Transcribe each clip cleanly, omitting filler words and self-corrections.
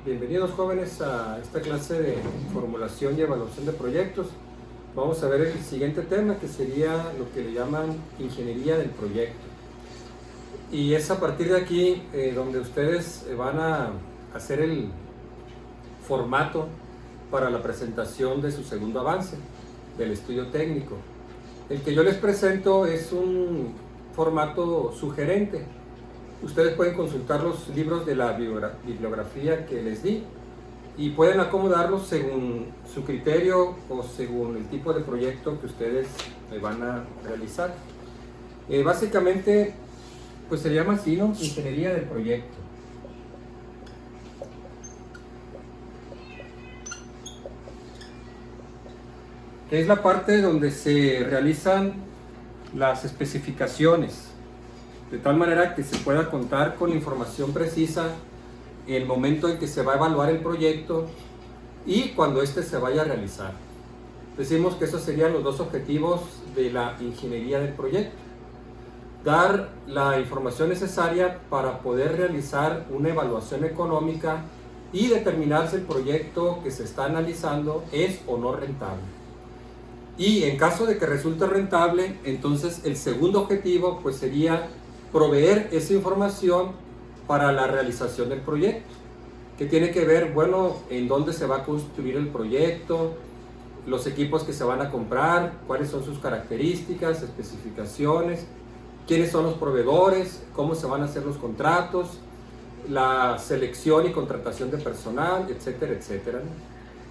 Bienvenidos jóvenes a esta clase de formulación y evaluación de proyectos. Vamos a ver el siguiente tema, que sería lo que le llaman ingeniería del proyecto. Y es a partir de aquí donde ustedes van a hacer el formato para la presentación de su segundo avance del estudio técnico. El que yo les presento es un formato sugerente. Ustedes pueden consultar los libros de la bibliografía que les di y pueden acomodarlos según su criterio o según el tipo de proyecto que ustedes van a realizar. Básicamente, pues se llama así, ¿no? Ingeniería del proyecto. Que es la parte donde se realizan las especificaciones, de tal manera que se pueda contar con información precisa en el momento en que se va a evaluar el proyecto y cuando éste se vaya a realizar. Decimos que esos serían los dos objetivos de la ingeniería del proyecto: dar la información necesaria para poder realizar una evaluación económica y determinar si el proyecto que se está analizando es o no rentable. Y en caso de que resulte rentable, entonces el segundo objetivo pues sería proveer esa información para la realización del proyecto, que tiene que ver, bueno, en dónde se va a construir el proyecto, los equipos que se van a comprar, cuáles son sus características, especificaciones, quiénes son los proveedores, cómo se van a hacer los contratos, la selección y contratación de personal, etcétera, etcétera.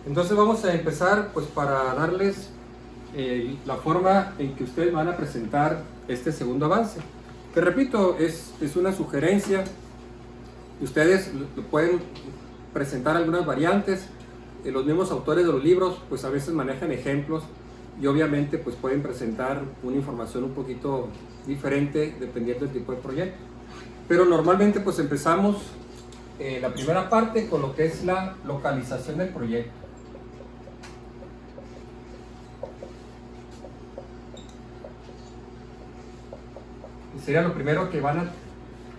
Entonces vamos a empezar pues para darles la forma en que ustedes van a presentar este segundo avance. Que repito, es una sugerencia. Ustedes pueden presentar algunas variantes. Los mismos autores de los libros pues a veces manejan ejemplos y obviamente pues pueden presentar una información un poquito diferente dependiendo del tipo de proyecto. Pero normalmente pues empezamos la primera parte con lo que es la localización del proyecto. Sería lo primero que van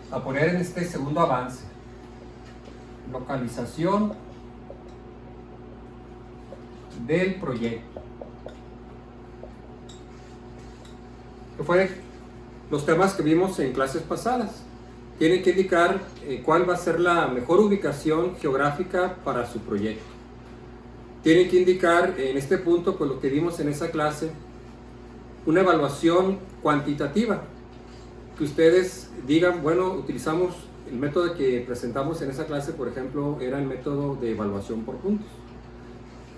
a poner en este segundo avance: localización del proyecto. Que fue los temas que vimos en clases pasadas. Tienen que indicar cuál va a ser la mejor ubicación geográfica para su proyecto. Tienen que indicar en este punto, pues lo que vimos en esa clase, una evaluación cuantitativa. Que ustedes digan, bueno, utilizamos el método que presentamos en esa clase, por ejemplo, era el método de evaluación por puntos.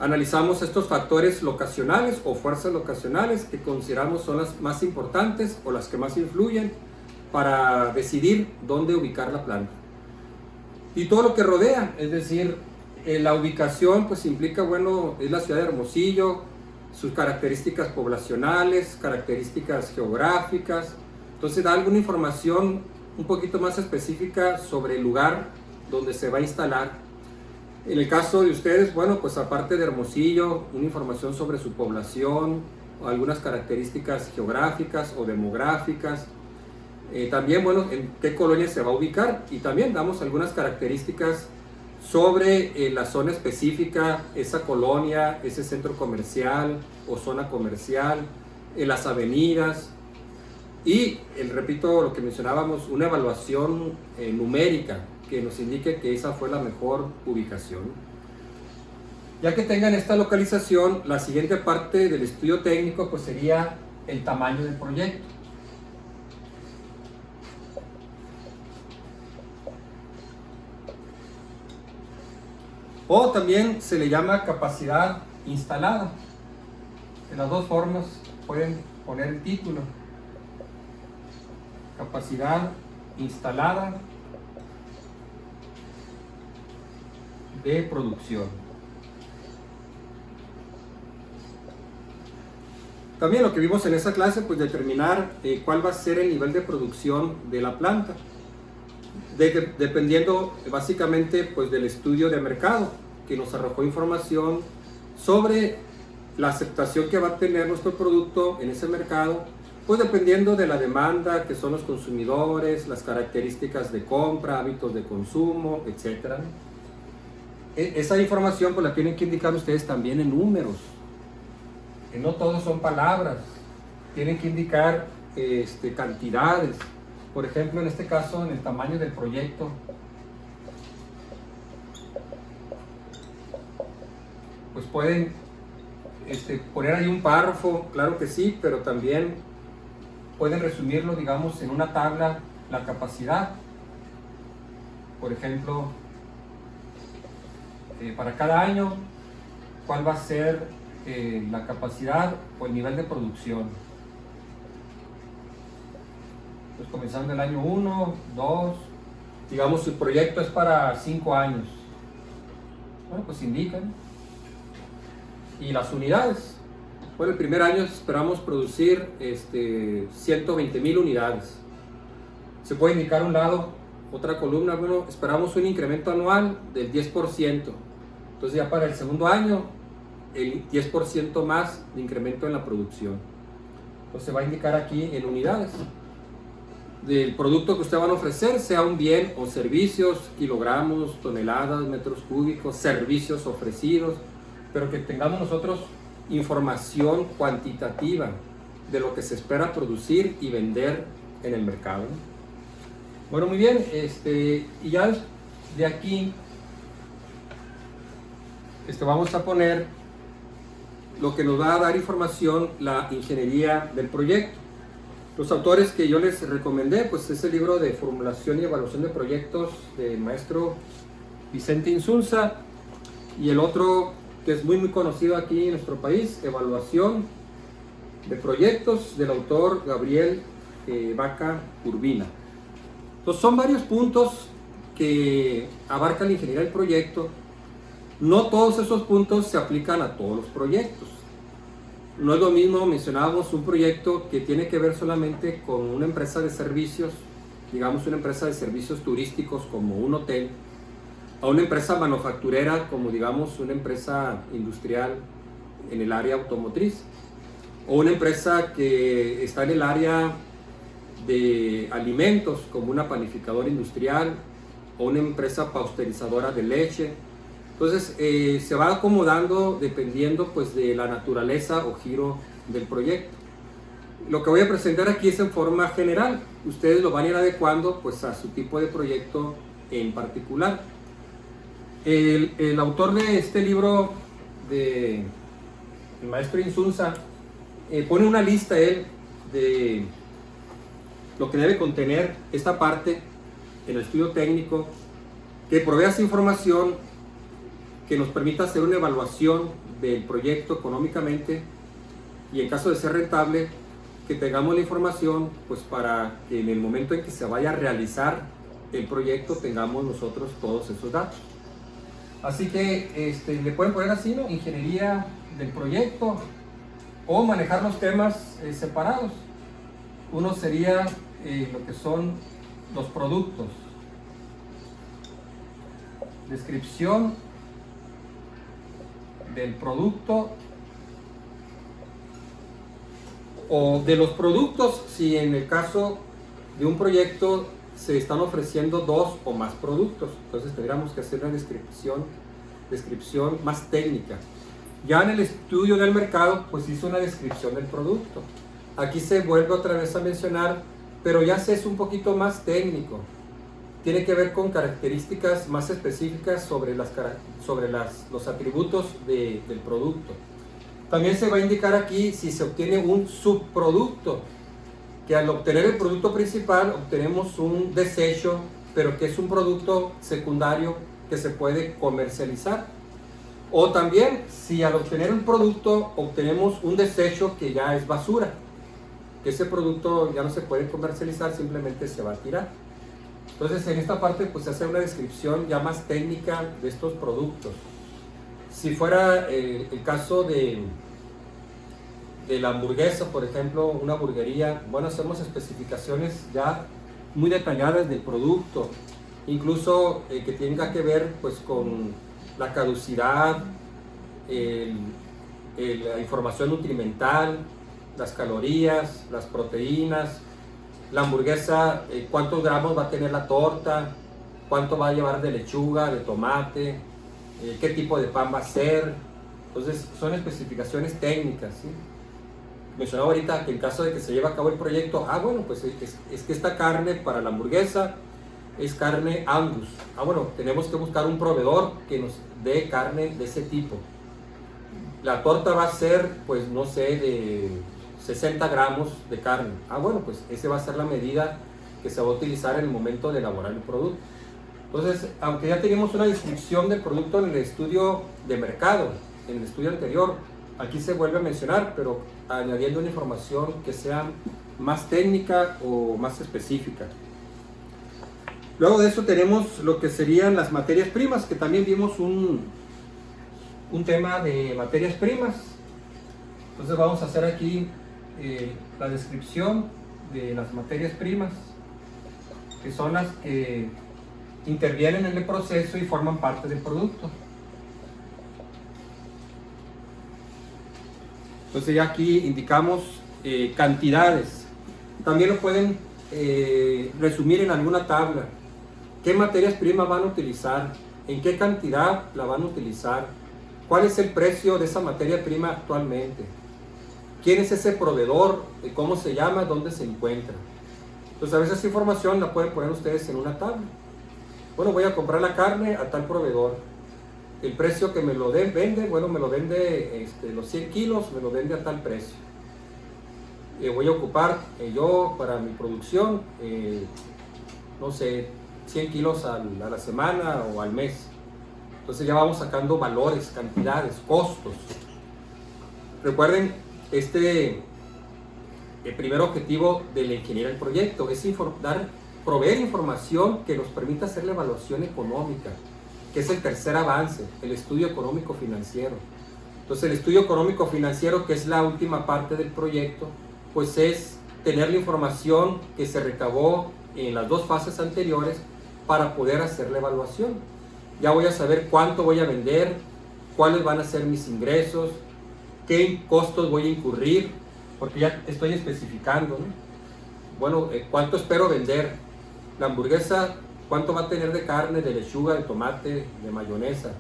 Analizamos estos factores locacionales o fuerzas locacionales que consideramos son las más importantes o las que más influyen para decidir dónde ubicar la planta. Y todo lo que rodea, es decir, la ubicación pues implica, bueno, es la ciudad de Hermosillo, sus características poblacionales, características geográficas. Entonces da alguna información un poquito más específica sobre el lugar donde se va a instalar. En el caso de ustedes, bueno, pues aparte de Hermosillo, una información sobre su población, o algunas características geográficas o demográficas. También, bueno, en qué colonia se va a ubicar, y también damos algunas características sobre la zona específica, esa colonia, ese centro comercial o zona comercial, las avenidas. Y, repito lo que mencionábamos, una evaluación numérica que nos indique que esa fue la mejor ubicación. Ya que tengan esta localización, la siguiente parte del estudio técnico pues sería el tamaño del proyecto. O también se le llama capacidad instalada. De las dos formas pueden poner el título: capacidad instalada de producción. También lo que vimos en esa clase, pues determinar cuál va a ser el nivel de producción de la planta, dependiendo básicamente pues del estudio de mercado que nos arrojó información sobre la aceptación que va a tener nuestro producto en ese mercado, pues dependiendo de la demanda que son los consumidores, las características de compra, hábitos de consumo, etc. esa información pues la tienen que indicar ustedes también en números. No todos son palabras, tienen que indicar cantidades. Por ejemplo, en este caso, en el tamaño del proyecto, pues pueden poner ahí un párrafo, claro que sí, pero también pueden resumirlo, digamos, en una tabla, la capacidad. Por ejemplo, para cada año, cuál va a ser la capacidad o el nivel de producción. Pues comenzando el año 1, 2, digamos su proyecto es para 5 años. Bueno, pues indican. Y las unidades. Bueno, el primer año esperamos producir 120,000 unidades. Se puede indicar a un lado, otra columna, bueno, esperamos un incremento anual del 10%. Entonces ya para el segundo año, el 10% más de incremento en la producción. Entonces se va a indicar aquí en unidades del producto que ustedes van a ofrecer, sea un bien o servicios, kilogramos, toneladas, metros cúbicos, servicios ofrecidos, pero que tengamos nosotros información cuantitativa de lo que se espera producir y vender en el mercado. Bueno, muy bien, y ya de aquí vamos a poner lo que nos va a dar información, la ingeniería del proyecto. Los autores que yo les recomendé, pues es el libro de formulación y evaluación de proyectos del maestro Vicente Insunza, y el otro que es muy conocido aquí en nuestro país, Evaluación de Proyectos, del autor Gabriel Vaca Urbina. Entonces son varios puntos que abarca la ingeniería del proyecto. No todos esos puntos se aplican a todos los proyectos. No es lo mismo, mencionábamos un proyecto que tiene que ver solamente con una empresa de servicios, digamos una empresa de servicios turísticos como un hotel, a una empresa manufacturera como digamos una empresa industrial en el área automotriz, o una empresa que está en el área de alimentos como una panificadora industrial o una empresa pasteurizadora de leche. Entonces se va acomodando dependiendo pues de la naturaleza o giro del proyecto. Lo que voy a presentar aquí es en forma general. Ustedes lo van a ir adecuando pues a su tipo de proyecto en particular. El autor de este libro, el maestro Insunza, pone una lista él de lo que debe contener esta parte en el estudio técnico, que provea esa información que nos permita hacer una evaluación del proyecto económicamente, y en caso de ser rentable, que tengamos la información pues para que en el momento en que se vaya a realizar el proyecto tengamos nosotros todos esos datos. Así que le pueden poner así, ¿no? Ingeniería del proyecto, o manejar los temas separados. Uno sería lo que son los productos, descripción del producto o de los productos, si en el caso de un proyecto se están ofreciendo 2 o más productos, entonces tendríamos que hacer una descripción más técnica. Ya en el estudio del mercado pues hizo una descripción del producto. Aquí se vuelve otra vez a mencionar, pero ya se es un poquito más técnico. Tiene que ver con características más específicas sobre los atributos del producto. También se va a indicar aquí si se obtiene un subproducto, que al obtener el producto principal obtenemos un desecho, pero que es un producto secundario que se puede comercializar. O también si al obtener un producto obtenemos un desecho que ya es basura, que ese producto ya no se puede comercializar, simplemente se va a tirar. Entonces en esta parte pues se hace una descripción ya más técnica de estos productos. Si fuera el caso de la hamburguesa, por ejemplo, una hamburguería, bueno, hacemos especificaciones ya muy detalladas del producto, incluso que tenga que ver pues con la caducidad, la información nutrimental, las calorías, las proteínas, la hamburguesa, cuántos gramos va a tener la torta, cuánto va a llevar de lechuga, de tomate, qué tipo de pan va a ser. Entonces son especificaciones técnicas, ¿sí? Mencionaba ahorita que en caso de que se lleve a cabo el proyecto, bueno, pues es que esta carne para la hamburguesa es carne Angus. Bueno, tenemos que buscar un proveedor que nos dé carne de ese tipo. La torta va a ser, pues no sé, de 60 gramos de carne. Bueno, pues esa va a ser la medida que se va a utilizar en el momento de elaborar el producto. Entonces, aunque ya teníamos una descripción del producto en el estudio de mercado, en el estudio anterior, aquí se vuelve a mencionar, pero añadiendo una información que sea más técnica o más específica. Luego de eso tenemos lo que serían las materias primas, que también vimos un tema de materias primas. Entonces vamos a hacer aquí la descripción de las materias primas, que son las que intervienen en el proceso y forman parte del producto. Entonces ya aquí indicamos cantidades. También lo pueden resumir en alguna tabla. ¿Qué materias primas van a utilizar? ¿En qué cantidad la van a utilizar? ¿Cuál es el precio de esa materia prima actualmente? ¿Quién es ese proveedor? ¿Cómo se llama? ¿Dónde se encuentra? Entonces a veces esa información la pueden poner ustedes en una tabla. Bueno, voy a comprar la carne a tal proveedor. El precio que me lo vende, bueno, me lo vende los 100 kilos, me lo vende a tal precio. Voy a ocupar yo para mi producción, no sé, 100 kilos a la semana o al mes. Entonces ya vamos sacando valores, cantidades, costos. Recuerden, el primer objetivo del ingeniero del proyecto es proveer información que nos permita hacer la evaluación económica, que es el tercer avance, el estudio económico financiero. Entonces el estudio económico financiero, que es la última parte del proyecto, pues es tener la información que se recabó en las dos fases anteriores para poder hacer la evaluación. Ya voy a saber cuánto voy a vender, cuáles van a ser mis ingresos, qué costos voy a incurrir, porque ya estoy especificando, ¿no? Bueno, cuánto espero vender. La hamburguesa, cuánto va a tener de carne, de lechuga, de tomate, de mayonesa.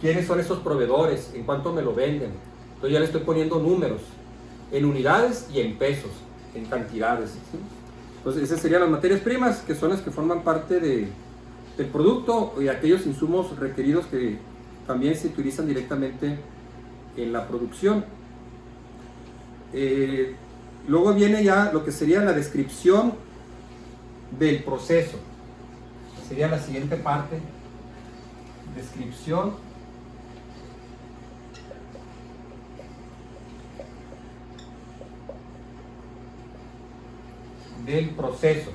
¿Quiénes son esos proveedores? ¿En cuánto me lo venden? Entonces ya le estoy poniendo números, en unidades y en pesos, en cantidades, ¿sí? Entonces esas serían las materias primas, que son las que forman parte del producto y aquellos insumos requeridos que también se utilizan directamente en la producción. Luego viene ya lo que sería la descripción del proceso. Sería la siguiente parte. Descripción del proceso.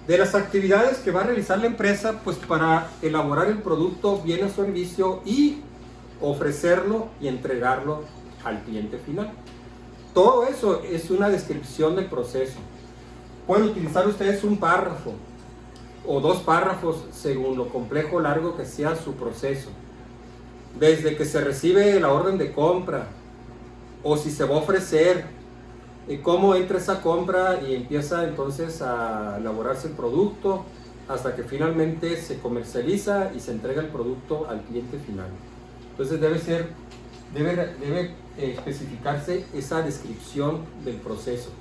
De las actividades que va a realizar la empresa, pues para elaborar el producto, bien o servicio y ofrecerlo y entregarlo al cliente final. Todo eso es una descripción del proceso. Pueden utilizar ustedes un párrafo o dos párrafos según lo complejo o largo que sea su proceso. Desde que se recibe la orden de compra o si se va a ofrecer, cómo entra esa compra y empieza entonces a elaborarse el producto hasta que finalmente se comercializa y se entrega el producto al cliente final. Entonces debe especificarse esa descripción del proceso,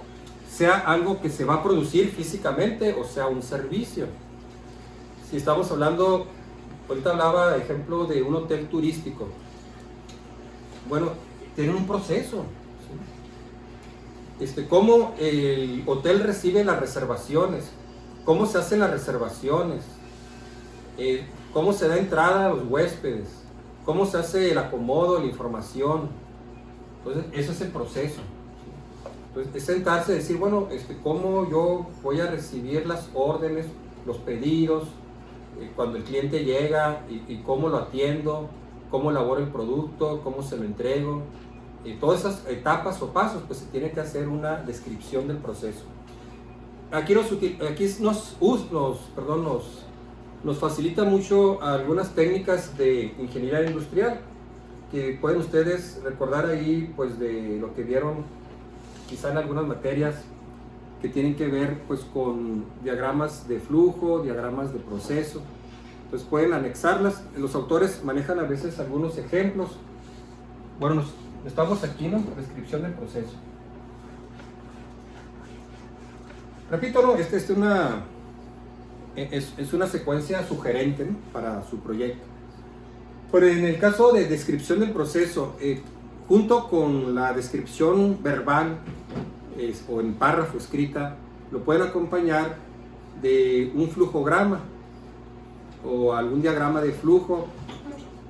sea algo que se va a producir físicamente o sea un servicio. Si estamos hablando, ahorita hablaba ejemplo de un hotel turístico, bueno, tienen un proceso, ¿sí? Cómo el hotel recibe las reservaciones, cómo se hacen las reservaciones, cómo se da entrada a los huéspedes, cómo se hace el acomodo, la información. Entonces, ese es el proceso. Entonces, es sentarse y decir, bueno, cómo yo voy a recibir las órdenes, los pedidos, cuando el cliente llega y cómo lo atiendo, cómo elaboro el producto, cómo se lo entrego. Todas esas etapas o pasos, pues se tiene que hacer una descripción del proceso. Aquí nos facilita mucho algunas técnicas de ingeniería industrial que pueden ustedes recordar ahí, pues de lo que vieron quizá en algunas materias que tienen que ver pues con diagramas de flujo, diagramas de proceso. Entonces pueden anexarlas. Los autores manejan a veces algunos ejemplos. Bueno, estamos aquí, ¿no? Descripción del proceso. Repito, ¿no? Esta es una secuencia sugerente, ¿no? Para su proyecto. Pero en el caso de descripción del proceso, junto con la descripción verbal o en párrafo escrita, lo pueden acompañar de un flujograma o algún diagrama de flujo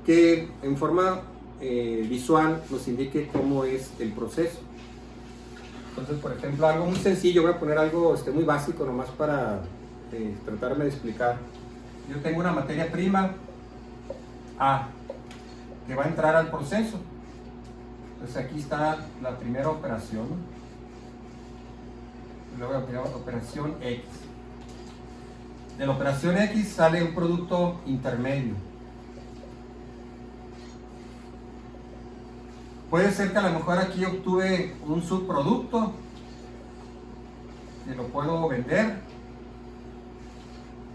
que en forma visual nos indique cómo es el proceso. Entonces, por ejemplo, algo muy sencillo, voy a poner algo muy básico nomás para tratarme de explicar. Yo tengo una materia prima A que va a entrar al proceso. Entonces aquí está la primera operación, luego la primera operación X. De la operación X sale un producto intermedio. Puede ser que a lo mejor aquí obtuve un subproducto que lo puedo vender,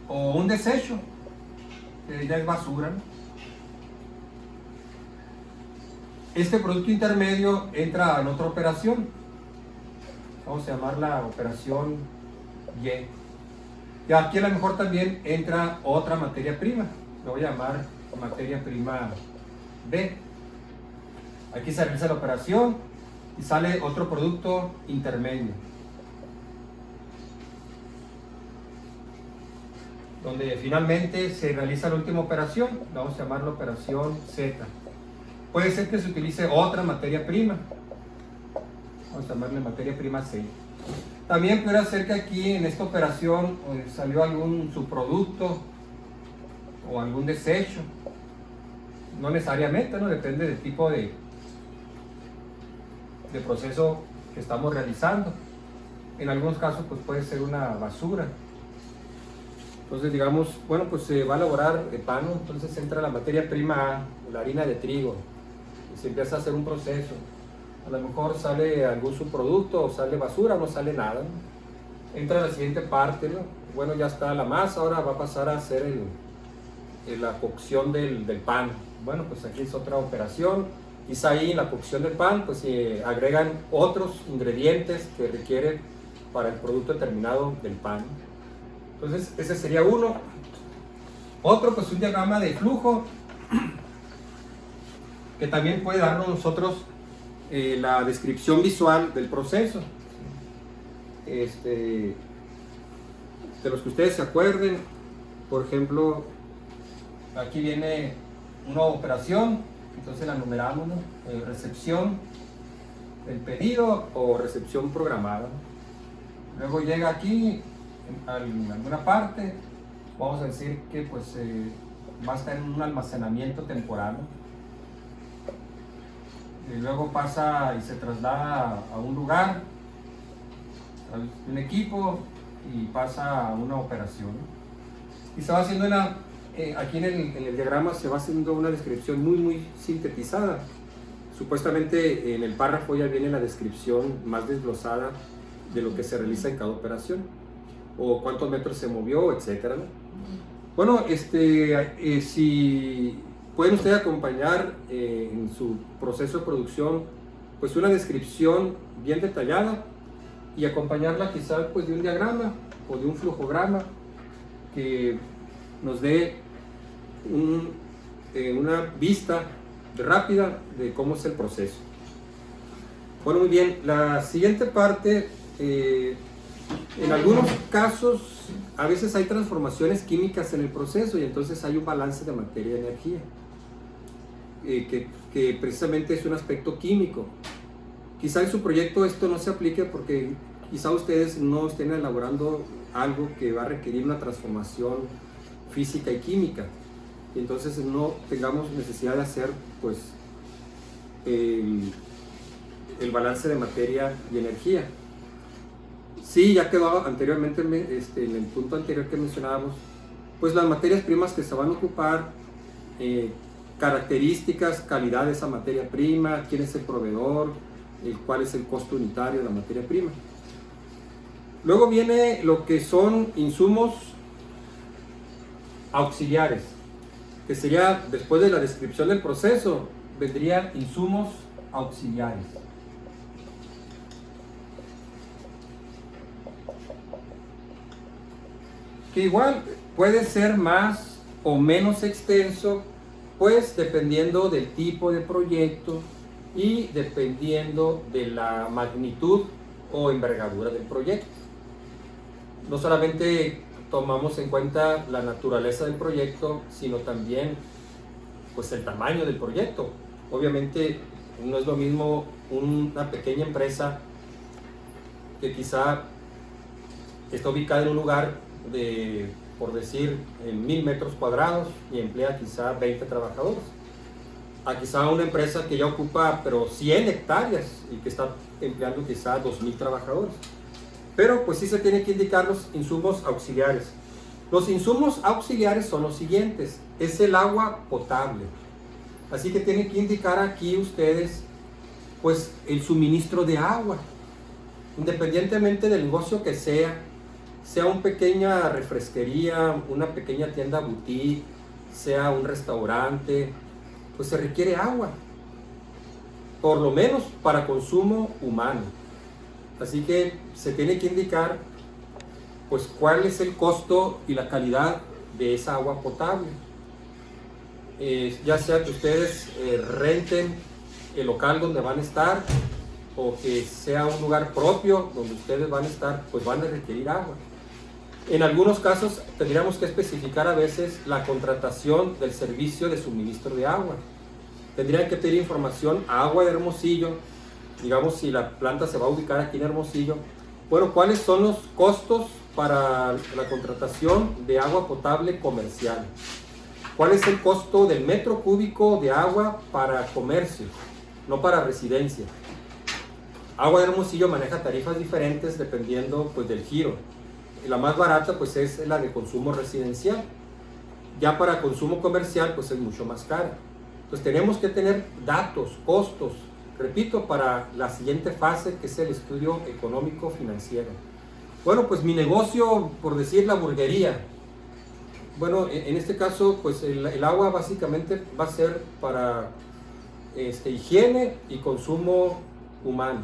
o un desecho que ya es basura, ¿no? Este producto intermedio entra en otra operación, vamos a llamarla operación Y. Y aquí a lo mejor también entra otra materia prima, lo voy a llamar materia prima B. Aquí se realiza la operación y sale otro producto intermedio, donde finalmente se realiza la última operación, vamos a llamarla operación Z. Puede ser que se utilice otra materia prima, vamos a llamarle materia prima C. También puede ser que aquí en esta operación salió algún subproducto o algún desecho, no necesariamente, ¿no? Depende del tipo de proceso que estamos realizando. En algunos casos pues puede ser una basura. Entonces digamos, bueno, pues se va a elaborar el pan, ¿no? Entonces entra la materia prima A, la harina de trigo, y se empieza a hacer un proceso. A lo mejor sale algún subproducto, o sale basura, o no sale nada, ¿no? Entra la siguiente parte, ¿no? Bueno, ya está la masa, ahora va a pasar a hacer la cocción del pan. Bueno, pues aquí es otra operación. Quizá ahí en la cocción del pan pues se agregan otros ingredientes que requieren para el producto terminado del pan. Entonces ese sería uno. Otro pues un diagrama de flujo que también puede darnos nosotros la descripción visual del proceso. De los que ustedes se acuerden, por ejemplo, aquí viene una operación, entonces la numeramos, ¿no? Recepción del pedido o recepción programada. Luego llega aquí en alguna parte, vamos a decir que pues va a estar en un almacenamiento temporal, ¿no? Y luego pasa y se traslada a un lugar, a un equipo, y pasa a una operación, ¿no? Y se va haciendo aquí en el diagrama se va haciendo una descripción muy sintetizada. Supuestamente en el párrafo ya viene la descripción más desglosada de lo que se realiza en cada operación, o cuántos metros se movió, etcétera, ¿no? Bueno, si pueden ustedes acompañar en su proceso de producción pues una descripción bien detallada y acompañarla quizás pues de un diagrama o de un flujograma que nos dé una vista rápida de cómo es el proceso. Bueno, muy bien, la siguiente parte, en algunos casos a veces hay transformaciones químicas en el proceso y entonces hay un balance de materia y energía, que precisamente es un aspecto químico. Quizá en su proyecto esto no se aplique porque quizá ustedes no estén elaborando algo que va a requerir una transformación física y química, y entonces no tengamos necesidad de hacer pues el balance de materia y energía. Sí, ya quedó anteriormente en el punto anterior que mencionábamos, pues las materias primas que se van a ocupar, características, calidad de esa materia prima, quién es el proveedor, cuál es el costo unitario de la materia prima. Luego viene lo que son insumos auxiliares. que sería, después de la descripción del proceso, vendrían insumos auxiliares. Que igual puede ser más o menos extenso, pues dependiendo del tipo de proyecto y dependiendo de la magnitud o envergadura del proyecto. No solamente tomamos en cuenta la naturaleza del proyecto, sino también pues el tamaño del proyecto. Obviamente no es lo mismo una pequeña empresa que quizá está ubicada en un lugar de, por decir, en 1000 metros cuadrados y emplea quizá 20 trabajadores, a quizá una empresa que ya ocupa pero 100 hectáreas y que está empleando quizá 2000 trabajadores. Pero pues sí se tienen que indicar los insumos auxiliares. Los insumos auxiliares son los siguientes: es el agua potable. Así que tienen que indicar aquí ustedes pues el suministro de agua. Independientemente del negocio que sea una pequeña refresquería, una pequeña tienda boutique, sea un restaurante, pues se requiere agua, por lo menos para consumo humano. Así que se tiene que indicar pues cuál es el costo y la calidad de esa agua potable. Ya sea que ustedes renten el local donde van a estar o que sea un lugar propio donde ustedes van a estar, pues van a requerir agua. En algunos casos tendríamos que especificar a veces la contratación del servicio de suministro de agua. Tendrían que pedir información a Agua de Hermosillo, digamos si la planta se va a ubicar aquí en Hermosillo. Bueno, ¿cuáles son los costos para la contratación de agua potable comercial? ¿Cuál es el costo del metro cúbico de agua para comercio, no para residencia? Agua de Hermosillo maneja tarifas diferentes dependiendo pues del giro. La más barata pues es la de consumo residencial. Ya para consumo comercial pues es mucho más cara. Entonces tenemos que tener datos, costos, repito, para la siguiente fase, que es el estudio económico financiero. Bueno, pues mi negocio, por decir la hamburguería, bueno, en este caso pues el agua básicamente va a ser para higiene y consumo humano,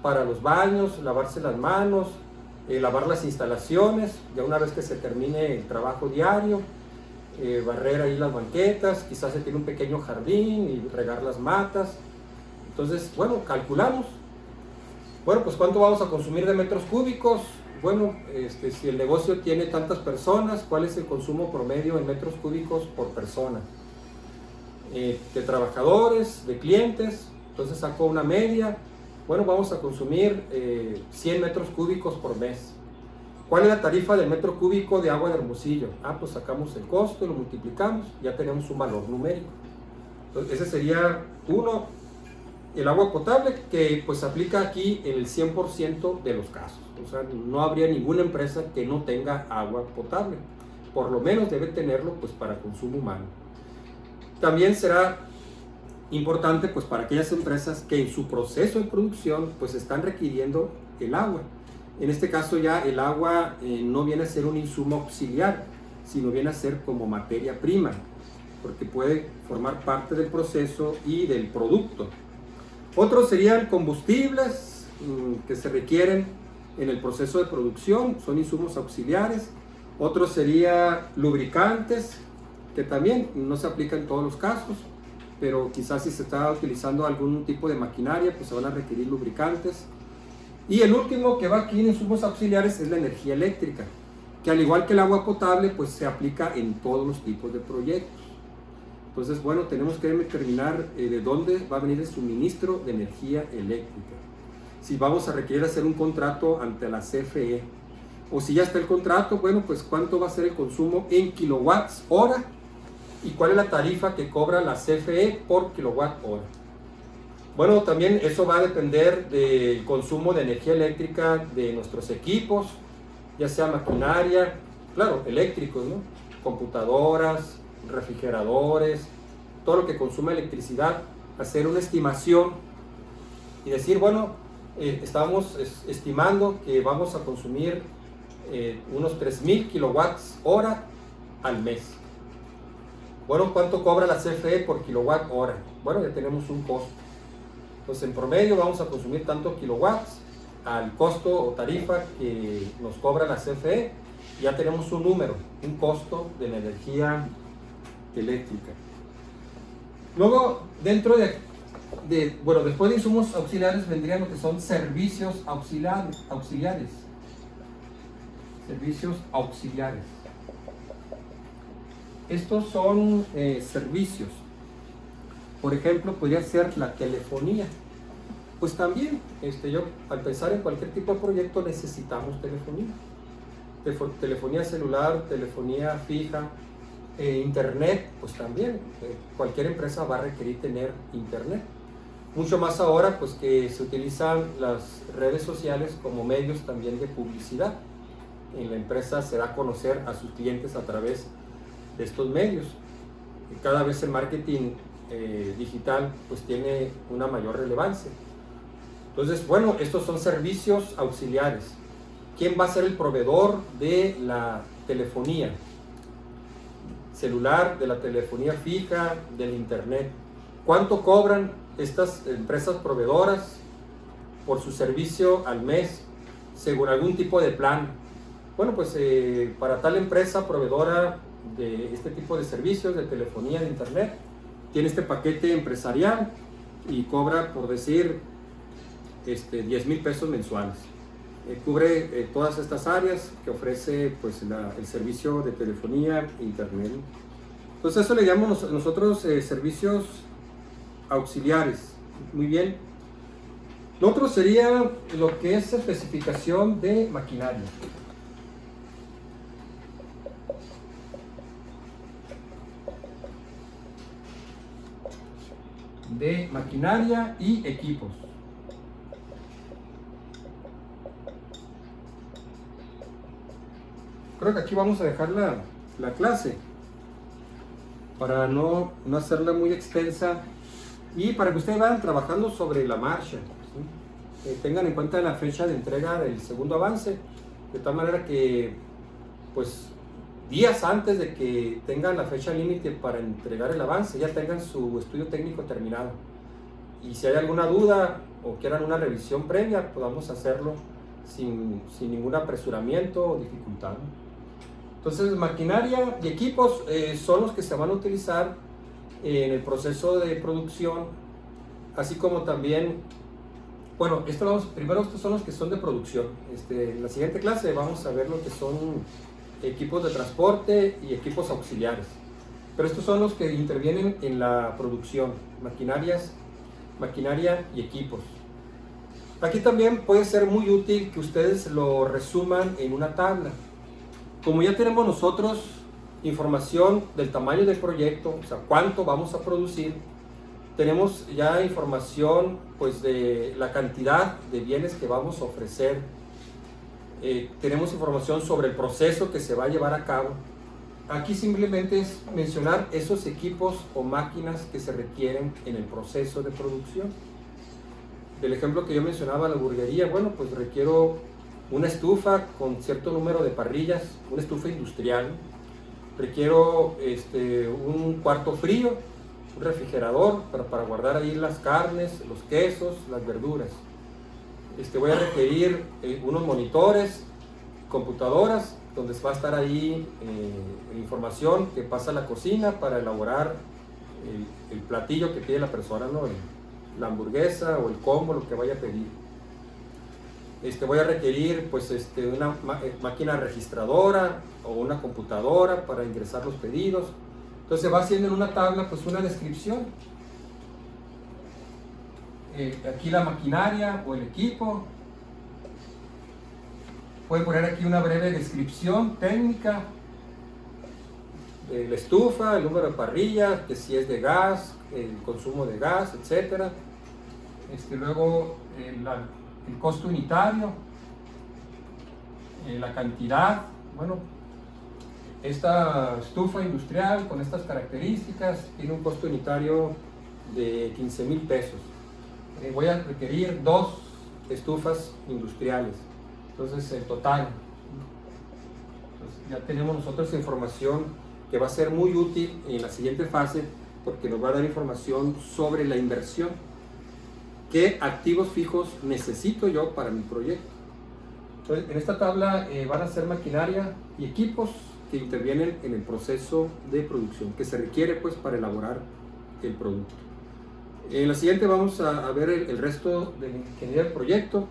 para los baños, lavarse las manos, lavar las instalaciones, ya una vez que se termine el trabajo diario, barrer ahí las banquetas, quizás se tiene un pequeño jardín y regar las matas. Entonces, bueno, calculamos. Bueno, pues ¿cuánto vamos a consumir de metros cúbicos? Bueno, si el negocio tiene tantas personas, ¿cuál es el consumo promedio en metros cúbicos por persona? De trabajadores, de clientes, entonces saco una media. Bueno, vamos a consumir 100 metros cúbicos por mes. ¿Cuál es la tarifa del metro cúbico de agua de Hermosillo? Pues sacamos el costo, lo multiplicamos, ya tenemos un valor numérico. Entonces, ese sería uno, el agua potable, que pues aplica aquí en el 100% de los casos. O sea, no habría ninguna empresa que no tenga agua potable. Por lo menos debe tenerlo pues para consumo humano. También será importante pues para aquellas empresas que en su proceso de producción pues están requiriendo el agua. En este caso ya el agua no viene a ser un insumo auxiliar, sino viene a ser como materia prima, porque puede formar parte del proceso y del producto. Otros serían combustibles que se requieren en el proceso de producción, son insumos auxiliares. Otros serían lubricantes, que también no se aplica en todos los casos, pero quizás si se está utilizando algún tipo de maquinaria, pues se van a requerir lubricantes. Y el último que va aquí en insumos auxiliares es la energía eléctrica, que al igual que el agua potable, pues se aplica en todos los tipos de proyectos. Entonces, bueno, tenemos que determinar de dónde va a venir el suministro de energía eléctrica. Si vamos a requerir hacer un contrato ante la CFE, o si ya está el contrato, bueno, pues cuánto va a ser el consumo en kilowatts hora y cuál es la tarifa que cobra la CFE por kilowatt hora. Bueno, también eso va a depender del consumo de energía eléctrica de nuestros equipos, ya sea maquinaria, claro, eléctricos, ¿no? Computadoras, refrigeradores, todo lo que consume electricidad, hacer una estimación y decir, bueno, estamos estimando que vamos a consumir unos 3000 kilowatts hora al mes. Bueno, ¿cuánto cobra la CFE por kilowatt hora? Bueno, ya tenemos un costo. Pues en promedio vamos a consumir tanto kilowatts al costo o tarifa que nos cobra la CFE. Ya tenemos un número, un costo de la energía eléctrica. Luego, dentro bueno, después de insumos auxiliares vendrían lo que son servicios auxiliares. Servicios auxiliares. Estos son servicios. Por ejemplo, podría ser la telefonía. Pues también, al pensar en cualquier tipo de proyecto necesitamos telefonía. Telefonía celular, telefonía fija, internet, pues también. Cualquier empresa va a requerir tener internet. Mucho más ahora, pues que se utilizan las redes sociales como medios también de publicidad. En la empresa se da a conocer a sus clientes a través de estos medios. Cada vez el marketing digital pues tiene una mayor relevancia. Entonces, bueno, estos son servicios auxiliares. ¿Quién va a ser el proveedor de la telefonía celular, de la telefonía fija, del internet? ¿Cuánto cobran estas empresas proveedoras por su servicio al mes, según algún tipo de plan? Bueno, pues para tal empresa proveedora de este tipo de servicios de telefonía, de internet, tiene este paquete empresarial y cobra, por decir, 10,000 pesos mensuales. Cubre todas estas áreas que ofrece pues, el servicio de telefonía e internet. Entonces eso le llamamos nosotros servicios auxiliares. Muy bien. Lo otro sería lo que es especificación de maquinaria. De maquinaria y equipos. Creo que aquí vamos a dejar la clase para no hacerla muy extensa y para que ustedes vayan trabajando sobre la marcha, ¿sí? Tengan en cuenta la fecha de entrega del segundo avance, de tal manera que pues días antes de que tengan la fecha límite para entregar el avance ya tengan su estudio técnico terminado, y si hay alguna duda o quieran una revisión previa podamos hacerlo sin ningún apresuramiento o dificultad. Entonces, maquinaria y equipos son los que se van a utilizar en el proceso de producción, así como también, bueno, primero estos son los que son de producción. En la siguiente clase vamos a ver lo que son equipos de transporte y equipos auxiliares. Pero estos son los que intervienen en la producción, maquinaria y equipos. Aquí también puede ser muy útil que ustedes lo resuman en una tabla. Como ya tenemos nosotros información del tamaño del proyecto, o sea, cuánto vamos a producir, tenemos ya información pues de la cantidad de bienes que vamos a ofrecer, tenemos información sobre el proceso que se va a llevar a cabo. Aquí simplemente es mencionar esos equipos o máquinas que se requieren en el proceso de producción. Del ejemplo que yo mencionaba, la hamburguería, bueno, pues requiero una estufa con cierto número de parrillas, una estufa industrial. Requiero un cuarto frío, un refrigerador para guardar ahí las carnes, los quesos, las verduras. Voy a requerir unos monitores, computadoras, donde va a estar ahí información que pasa a la cocina para elaborar el platillo que pide la persona, ¿no? La hamburguesa o el combo, lo que vaya a pedir. Voy a requerir pues, una máquina registradora o una computadora para ingresar los pedidos. Entonces va haciendo en una tabla pues, una descripción. Aquí la maquinaria o el equipo. Pueden poner aquí una breve descripción técnica de la estufa, el número de parrillas, que si es de gas, el consumo de gas, etc. Luego el costo unitario, la cantidad. Bueno, esta estufa industrial con estas características tiene un costo unitario de 15,000 pesos. Voy a requerir 2 estufas industriales. Entonces, el total. Entonces, ya tenemos nosotros información que va a ser muy útil en la siguiente fase porque nos va a dar información sobre la inversión. ¿Qué activos fijos necesito yo para mi proyecto? Entonces, en esta tabla van a ser maquinaria y equipos que intervienen en el proceso de producción, que se requiere pues para elaborar el producto. En la siguiente vamos a ver el resto de la ingeniería del proyecto,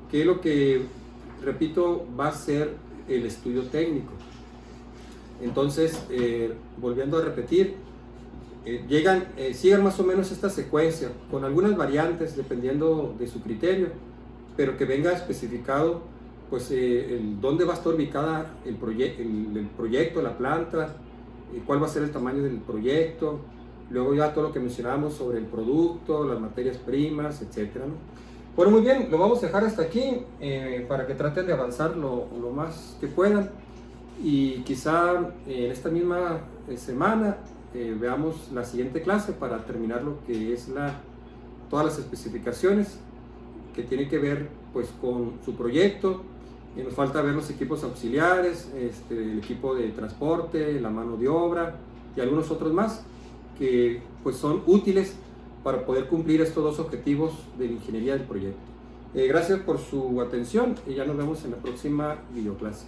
que es lo que, repito, va a ser el estudio técnico. Entonces, volviendo a repetir, sigan más o menos esta secuencia, con algunas variantes dependiendo de su criterio, pero que venga especificado pues dónde va a estar ubicada el proyecto, la planta, cuál va a ser el tamaño del proyecto, luego ya todo lo que mencionamos sobre el producto, las materias primas, etcétera, ¿no? Bueno, muy bien, lo vamos a dejar hasta aquí para que traten de avanzar lo más que puedan, y quizá en esta misma semana veamos la siguiente clase para terminar lo que es todas las especificaciones que tienen que ver pues con su proyecto. Nos falta ver los equipos auxiliares, el equipo de transporte, la mano de obra y algunos otros más que pues son útiles para poder cumplir estos dos objetivos de la ingeniería del proyecto. Gracias por su atención y ya nos vemos en la próxima videoclase.